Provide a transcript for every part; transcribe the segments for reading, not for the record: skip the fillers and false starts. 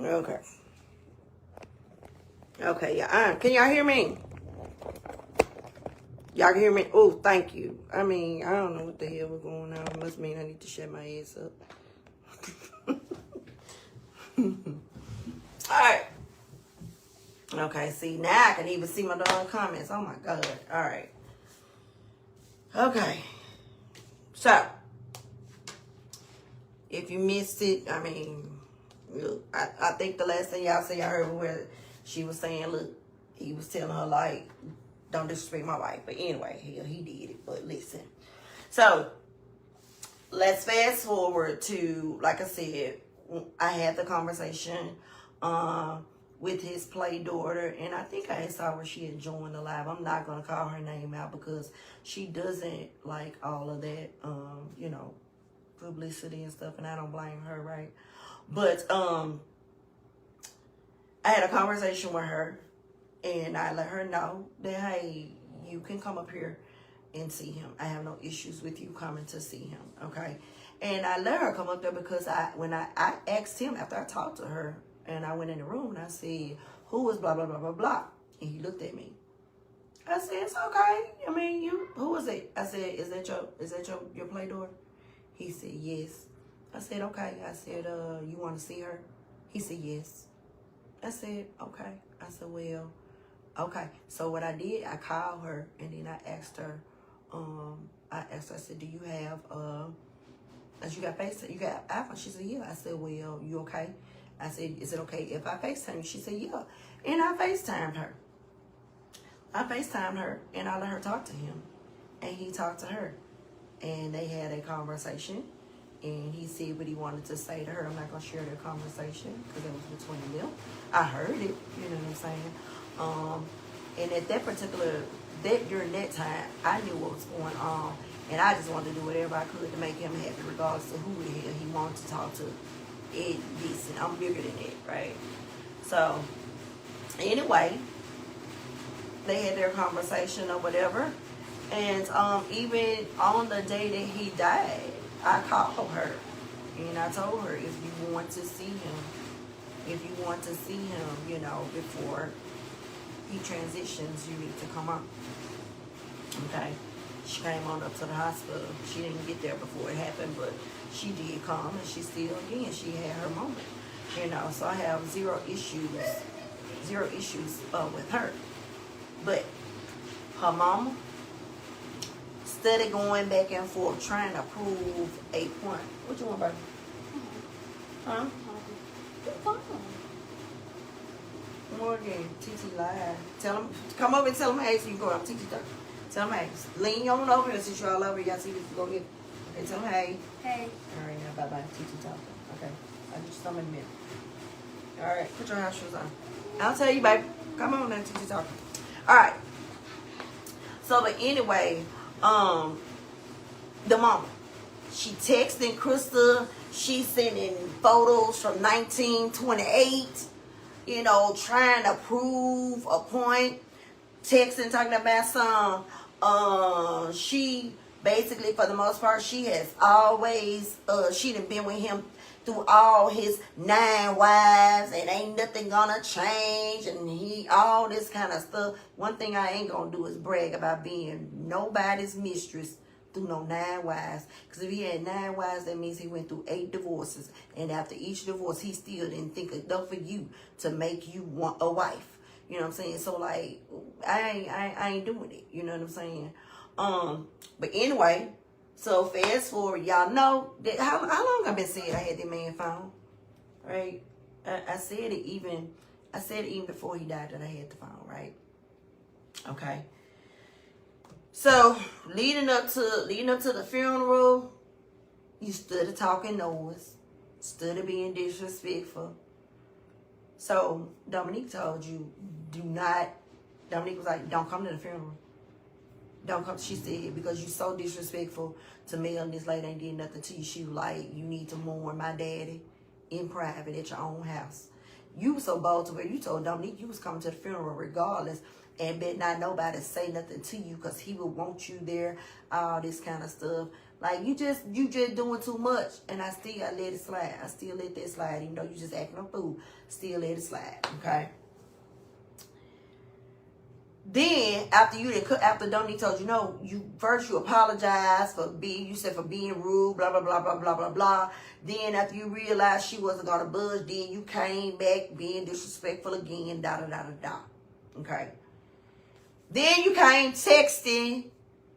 Okay. Okay, yeah. Can y'all hear me? Y'all can hear me? Oh, thank you. I mean, I don't know what the hell was going on. It must mean I need to shut my ass up. Alright. Okay, see, now I can even see my darn comments. Oh my God. Alright. Okay. So, if you missed it, I mean, look, I think the last thing y'all said, y'all heard where she was saying, look, he was telling her, like, don't disrespect my wife. But anyway, he did it. But listen. So, let's fast forward to, like I said, I had the conversation with his play daughter. And I think I saw where she had joined the live. I'm not going to call her name out because she doesn't like all of that, you know, publicity and stuff. And I don't blame her, right? But I had a conversation with her. And I let her know that, hey, you can come up here and see him. I have no issues with you coming to see him, okay? And I let her come up there because when I asked him after I talked to her, and I went in the room and I said, who is blah, blah, blah, blah, blah? And he looked at me. I said, it's okay. I mean, who is it? I said, is that your play daughter? He said, yes. I said, okay. I said, you want to see her? He said, yes. I said, okay. I said, well, okay. So what I did, I called her and then I asked her, I said, do you have, you got FaceTime? You got iPhone? She said, yeah. I said, well, you okay? I said, is it okay if I FaceTime you? She said, yeah. And I FaceTimed her. And I let her talk to him. And he talked to her. And they had a conversation. And he said what he wanted to say to her. I'm not going to share their conversation because it was between them. I heard it, you know what I'm saying? And at that during that time, I knew what was going on. And I just wanted to do whatever I could to make him happy, regardless of who the hell he wanted to talk to. Listen, I'm bigger than that, right? So, anyway, they had their conversation or whatever. And even on the day that he died, I called her. And I told her, if you want to see him, you know, before he transitions, you need to come up. Okay? She came on up to the hospital. She didn't get there before it happened, but she did come, and she still, again, she had her moment. You know, so I have zero issues with her. But her mama steady going back and forth trying to prove a point. What you want, baby? Huh? Morgan, TT live. Tell them, come over and tell them, hey, so you can go up. TT talk. Tell them, hey, lean on over here since you're all over. Y'all see this, go get. Okay, tell them, hey. Hey. All right, now, bye-bye. TT talk. Okay. I'll get you some in a minute. All right, put your house shoes on. I'll tell you, baby. Come on now, TT talk. All right. So, but anyway, the mama, she texting Krista. She's sending photos from 1928. You know, trying to prove a point. Texting, talking about some. She basically, for the most part, she has always, she done been with him through all his 9 wives, and ain't nothing gonna change, and all this kind of stuff. One thing I ain't gonna do is brag about being nobody's mistress through no 9 wives. Because if he had 9 wives, that means he went through 8 divorces. And after each divorce, he still didn't think enough of you to make you want a wife. You know what I'm saying? So, like, I ain't doing it. You know what I'm saying? But anyway, so fast forward, y'all know that how long I've been saying I had that man phone, right? I said it even before he died that I had the phone, right? Okay. So leading up to the funeral, you stood talking noise, stood being disrespectful. So Dominique told you, Dominique was like, don't come to the funeral. Don't come. She said, because you so disrespectful to me and this lady ain't did nothing to you. She was like, you need to mourn my daddy in private at your own house. You were so bold to where you told Dominique you was coming to the funeral regardless, and bet not nobody say nothing to you because he would want you there, all this kind of stuff. Like, you just doing too much. And I let it slide. I still let that slide. Even though you just acting a fool, still let it slide, okay? Then, after Dominique told you no, you apologize for being rude, blah, blah, blah, blah, blah, blah, blah. Then after you realized she wasn't going to budge, then you came back being disrespectful again, da, da, da, da, da. Okay? Then you came texting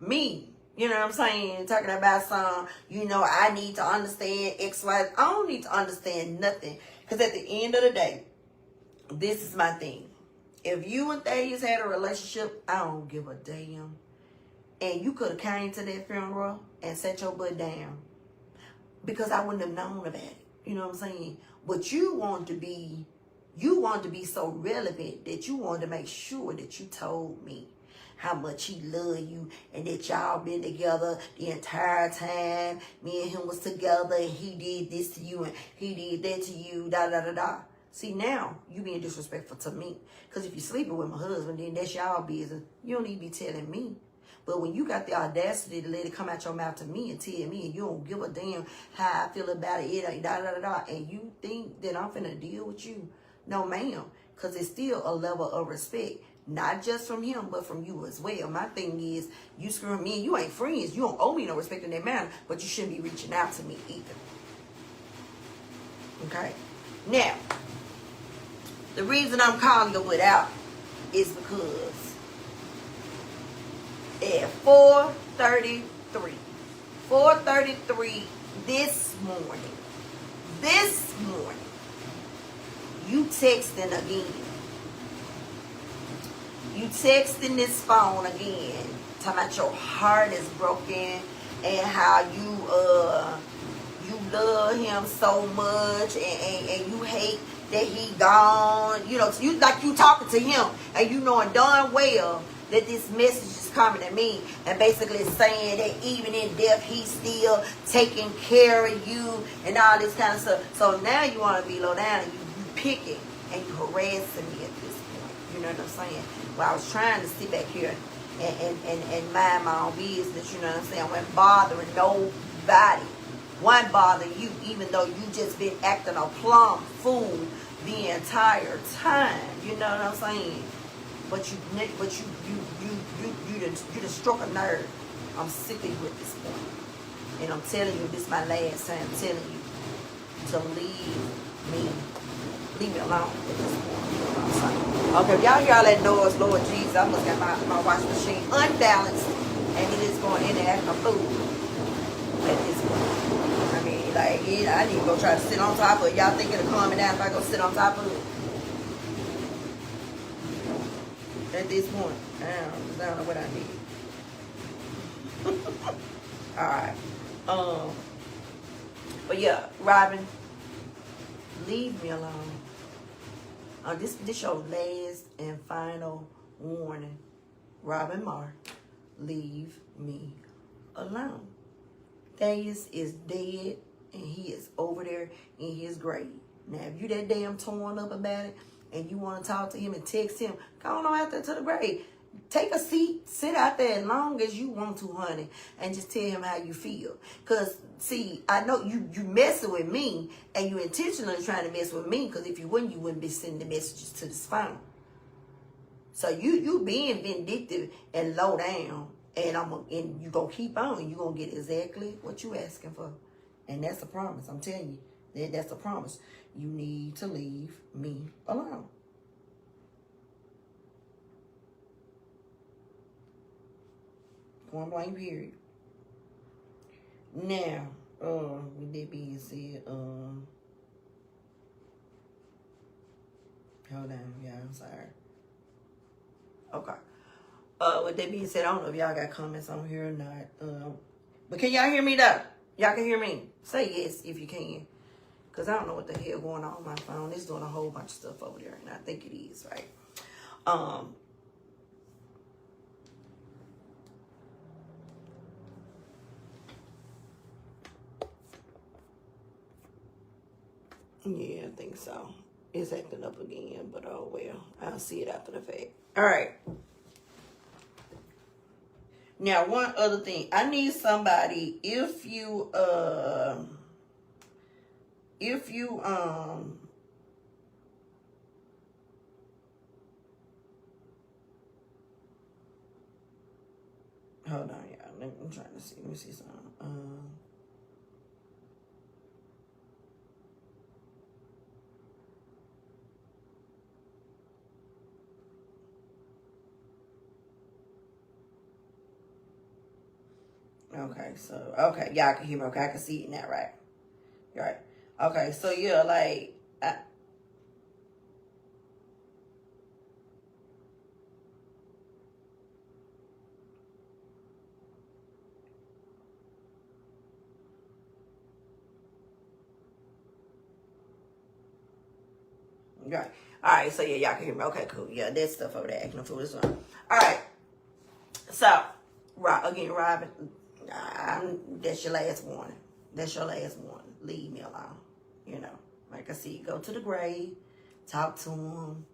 me. You know what I'm saying? Talking about some, I need to understand X, Y. I don't need to understand nothing. Because at the end of the day, this is my thing. If you and Thaddeus had a relationship, I don't give a damn. And you could have came to that funeral and sat your butt down. Because I wouldn't have known about it. You know what I'm saying? But you want to be so relevant that you wanted to make sure that you told me how much he loved you and that y'all been together the entire time. Me and him was together and he did this to you and he did that to you, da da da da. See, now you being disrespectful to me. Because if you're sleeping with my husband, then that's y'all business. You don't need to be telling me. But when you got the audacity to let it come out your mouth to me and tell me, and you don't give a damn how I feel about it, da da da da, and you think that I'm finna deal with you, no ma'am. Because it's still a level of respect. Not just from him, but from you as well. My thing is, you screwing me and you ain't friends. You don't owe me no respect in that manner, but you shouldn't be reaching out to me either. Okay? Now, the reason I'm calling your butt out is because at 4:33 this morning, you texting again. You texting this phone again, talking about your heart is broken and how you love him so much and you hate that he gone. You talking to him and you knowing darn well that this message is coming to me and basically saying that even in death he's still taking care of you and all this kind of stuff. So now you want to be low down and you picking and you harassing me at this point. You know what I'm saying? Well, I was trying to sit back here and mind my own business, you know what I'm saying? I wasn't bothering nobody. Why bother you, even though you just been acting a plumb fool the entire time? You know what I'm saying? But you done struck a nerve. I'm sick of you at this point. And I'm telling you, this is my last time telling you to leave me alone at this point. You know what I'm saying? Okay, if y'all hear all that noise, Lord Jesus, I must got my washing machine unbalanced and it is going in and acting a fool at this point. I mean, like, I need to go try to sit on top of it. Y'all think it'll calm me down if I go sit on top of it? At this point, I don't know what I need. Alright. But yeah, Robin, leave me alone. This your last and final warning. Robin Marr, leave me alone. Thaddeus is dead and he is over there in his grave. Now, if you that damn torn up about it and you want to talk to him and text him, go on out there to the grave. Take a seat, sit out there as long as you want to, honey, and just tell him how you feel. Because, see, I know you messing with me, and you intentionally trying to mess with me, because if you wouldn't be sending the messages to this phone. So you being vindictive and low down, and you gonna keep on, and you gonna get exactly what you asking for. And that's a promise. I'm telling you, that's a promise. You need to leave me alone. Point blank period. Now, with that being said, hold on, y'all, I'm sorry. Okay. With that being said, I don't know if y'all got comments on here or not. But can y'all hear me though? Y'all can hear me? Say yes if you can. Because I don't know what the hell going on my phone. It's doing a whole bunch of stuff over there, and I think it is, right? Yeah, I think so. It's acting up again, but oh well. I'll see it after the fact. All right. Now, one other thing. I need somebody, if you, hold on, y'all. I'm trying to see. Let me see something. Okay, so, okay, y'all can hear me. Okay, I can see it now, right? Right. Okay, so yeah, like, right. All right, so yeah, y'all can hear me. Okay, cool. Yeah, that stuff over there acting a fool. This one. All right. So, again, Robin, that's your last warning. That's your last warning. Leave me alone. You know, like I said, go to the grave, talk to him.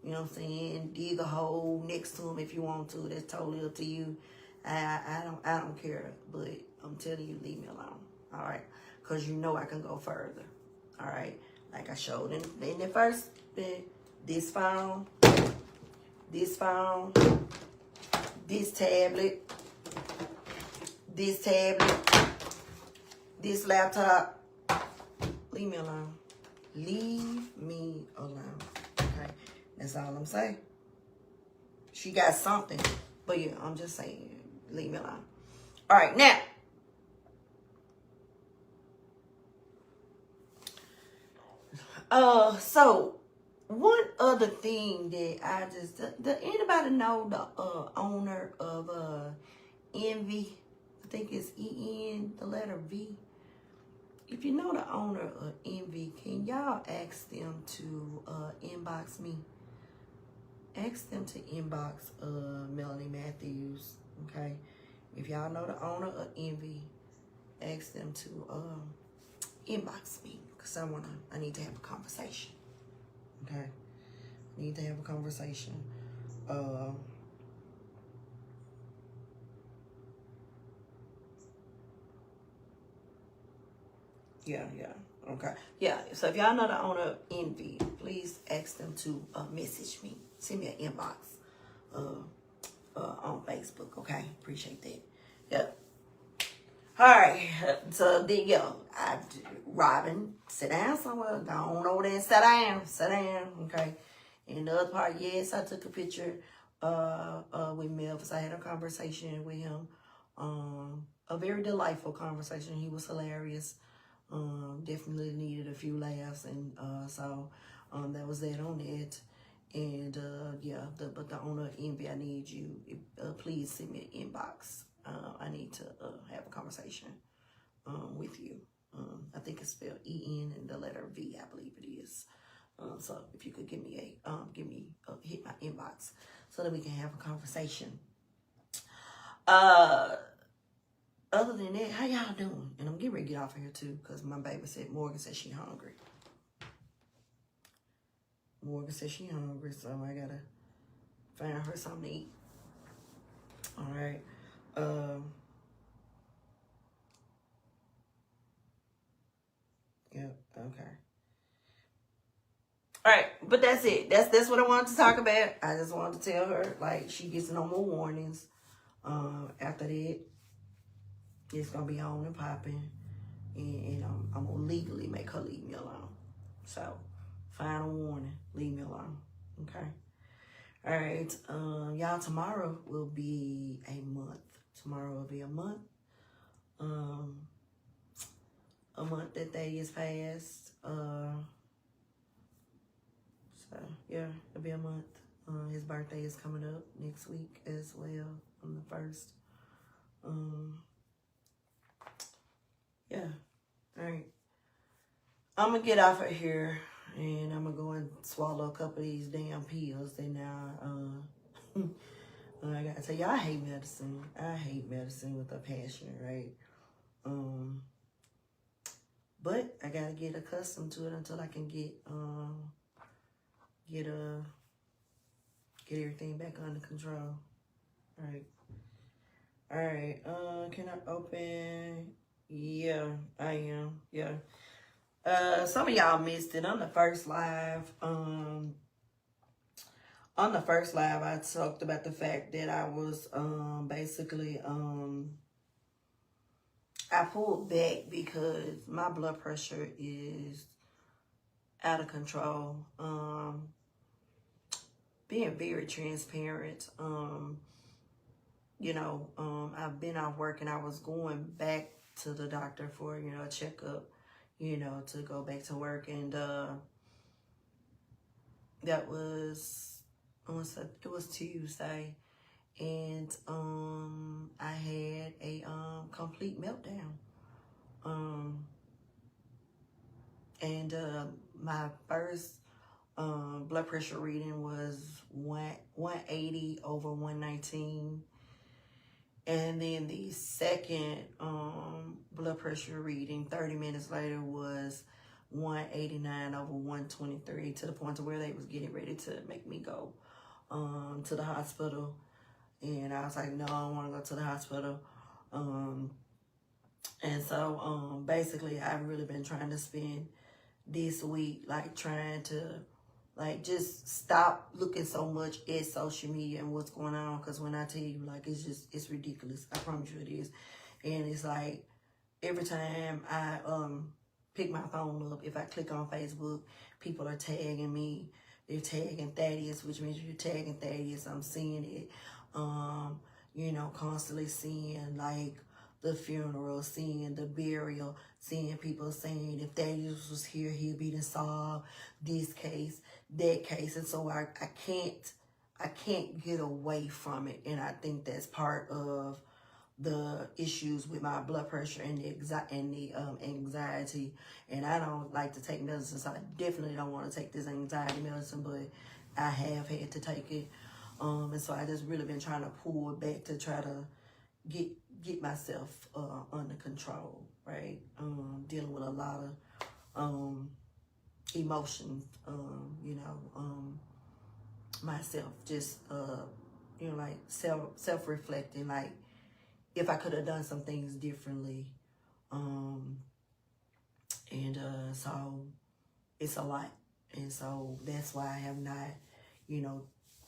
You know what I'm saying? Dig a hole next to him if you want to. That's totally up to you. I don't care, but I'm telling you, leave me alone. All right, because you know I can go further. All right, like I showed in the first bit. This phone, this tablet, this laptop. Leave me alone. Leave me alone. Okay, that's all I'm saying. She got something, but yeah, I'm just saying, leave me alone. All right, now. So one other thing that I just, anybody know the owner of Envy? I think it's EN, the letter V. If you know the owner of Envy, can y'all ask them to inbox me? Ask them to inbox Melanie Matthews, okay? If y'all know the owner of Envy, ask them to inbox me, because I need to have a conversation, okay? I need to have a conversation. Yeah, okay. Yeah, so if y'all know the owner of Envy, please ask them to message me. Send me an inbox on Facebook, okay? Appreciate that. Yeah. All right, so then, Robin, sit down somewhere. Go on over there and sit down, okay? And the other part, yes, I took a picture with Memphis. I had a conversation with him, a very delightful conversation. He was hilarious. Definitely needed a few laughs, and so that was that on it. And but the owner of Envy, I need you. Please send me an inbox. I need to have a conversation with you. I think it's spelled EN and the letter V, I believe it is. So if you could give me hit my inbox so that we can have a conversation. Other than that, how y'all doing? And I'm getting ready to get off of here too, because my baby said, Morgan said she hungry. Morgan said she hungry, so I gotta find her something to eat. All right. Yep. Okay. All right, but that's it. That's what I wanted to talk about. I just wanted to tell her, like, she gets no more warnings. After that, it's gonna be on and popping, and I'm gonna legally make her leave me alone. So, final warning: leave me alone. Okay. All right, y'all. Tomorrow will be a month. Tomorrow will be a month. A month that day is past. So yeah, it'll be a month. His birthday is coming up next week as well, on the 1st. Yeah. All right. I'm gonna get off of here, and I'm gonna go and swallow a couple of these damn pills. And now, I gotta tell you, I hate medicine. I hate medicine with a passion, right? But I gotta get accustomed to it until I can get everything back under control. All right. All right. Can I open? Yeah, I am. Yeah. Some of y'all missed it on the first live. On the first live, I talked about the fact that I was basically I pulled back because my blood pressure is out of control. Being very transparent. I've been off work and I was going back to the doctor for, a checkup, to go back to work. And that was, it was Tuesday. And I had a complete meltdown. And my first blood pressure reading was 180 over 119. And then the second blood pressure reading 30 minutes later was 189 over 123, to the point to where they was getting ready to make me go to the hospital. And I was like, no, I don't want to go to the hospital. And so basically I've really been trying to spend this week like trying to like just stop looking so much at social media and what's going on. Because when I tell you, like, it's ridiculous. I promise you it is. And it's like every time I pick my phone up, if I click on Facebook, people are tagging me. They're tagging Thaddeus, which means you're tagging Thaddeus. I'm seeing it. Constantly seeing like the funeral, seeing the burial, seeing people saying if Thaddeus was here, he'd be to solve this case, that case. And so I can't get away from it. And I think that's part of the issues with my blood pressure and the anxiety. And I don't like to take medicine, so I definitely don't want to take this anxiety medicine, but I have had to take it. And so I just really been trying to pull it back to try to get myself under control, right? Dealing with a lot of emotions, myself, just like self-reflecting, like if I could have done some things differently. So it's a lot. And so that's why I have not,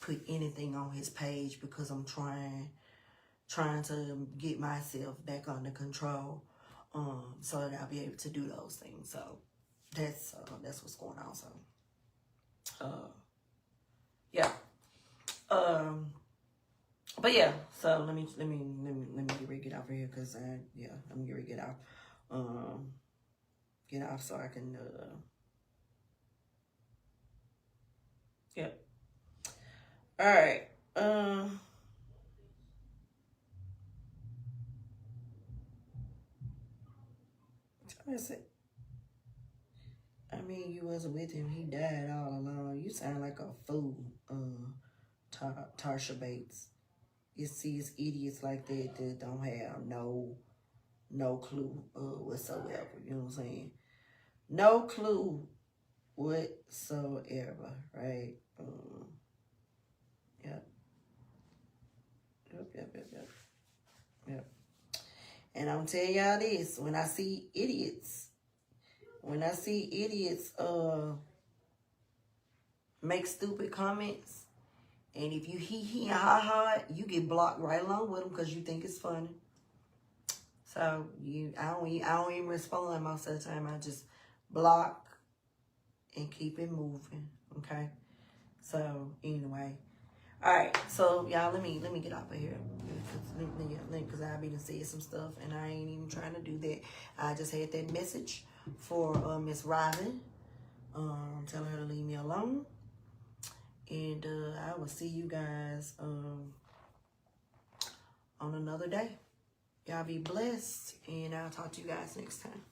put anything on his page, because I'm trying to get myself back under control, so that I'll be able to do those things. So that's what's going on. So, yeah. But yeah. So let me get ready to get out of here, cause I'm getting ready to get out. Get off so I can. Yeah. All right. I mean, you wasn't with him. He died all alone. You sound like a fool, Tarsha Bates. You see, it's idiots like that don't have no clue whatsoever. You know what I'm saying? No clue whatsoever, right? Yep. Yep. And I'm telling y'all this, when I see idiots make stupid comments, and if you he and ha, you get blocked right along with them because you think it's funny. So I don't even respond most of the time. I just block and keep it moving. Okay. So anyway, all right. So y'all, let me get off of here, because I've been saying some stuff and I ain't even trying to do that. I just had that message for Miss Robin, telling her to leave me alone. And I will see you guys on another day. Y'all be blessed, and I'll talk to you guys next time.